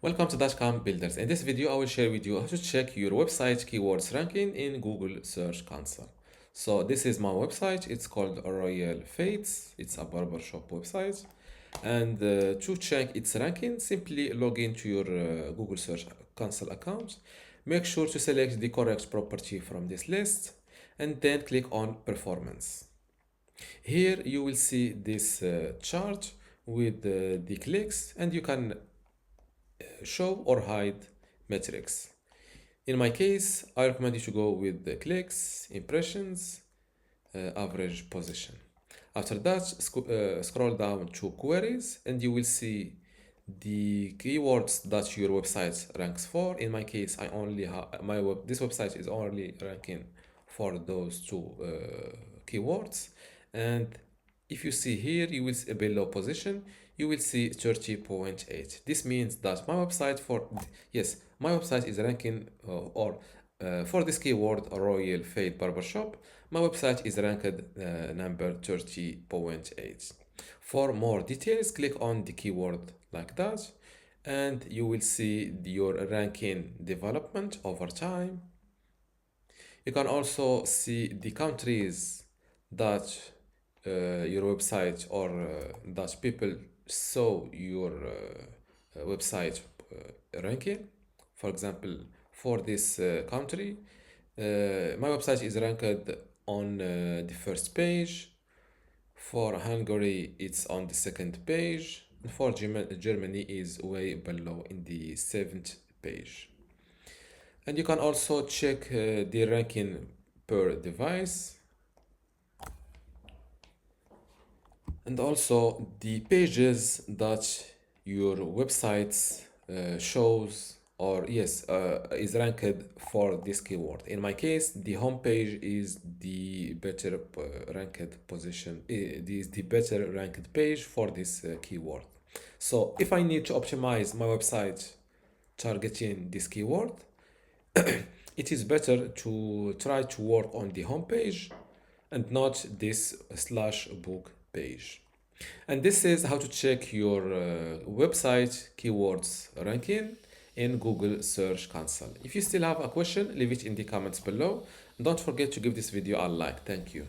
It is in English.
Welcome to dotcom Builders. In this video, I will share with you how to check your website keywords ranking in Google Search Console. So this is my website. It's called Royal Fates. It's a barbershop website. And to check its ranking, simply log into your Google Search Console account. Make sure to select the correct property from this list and then click on Performance. Here you will see this chart with the clicks, and you can show or hide metrics. In my case, I recommend you to go with the clicks, impressions, average position. After that, scroll down to queries and you will see the keywords that your website ranks for. In my case, I only have this website is only ranking for those two keywords. And if you see here, you will see below position, you will see 30.8. This means that my website my website is ranking for this keyword Royal Fade Barbershop. My website is ranked number 30.8. For more details, click on the keyword like that, and you will see your ranking development over time. You can also see the countries that your website or that people saw your website ranking. For example, for this country, my website is ranked on the first page. For Hungary, it's on the second page. And for Germany is way below in the seventh page. And you can also check the ranking per device, and also the pages that your website shows or is ranked for this keyword. In my case, the home page is the better ranked position, is the better ranked page for this keyword. So if I need to optimize my website targeting this keyword, it is better to try to work on the home page and not this slash book page. And this is how to check your website keywords ranking in Google Search Console. If you still have a question, leave it in the comments below. Don't forget to give this video a like. Thank you.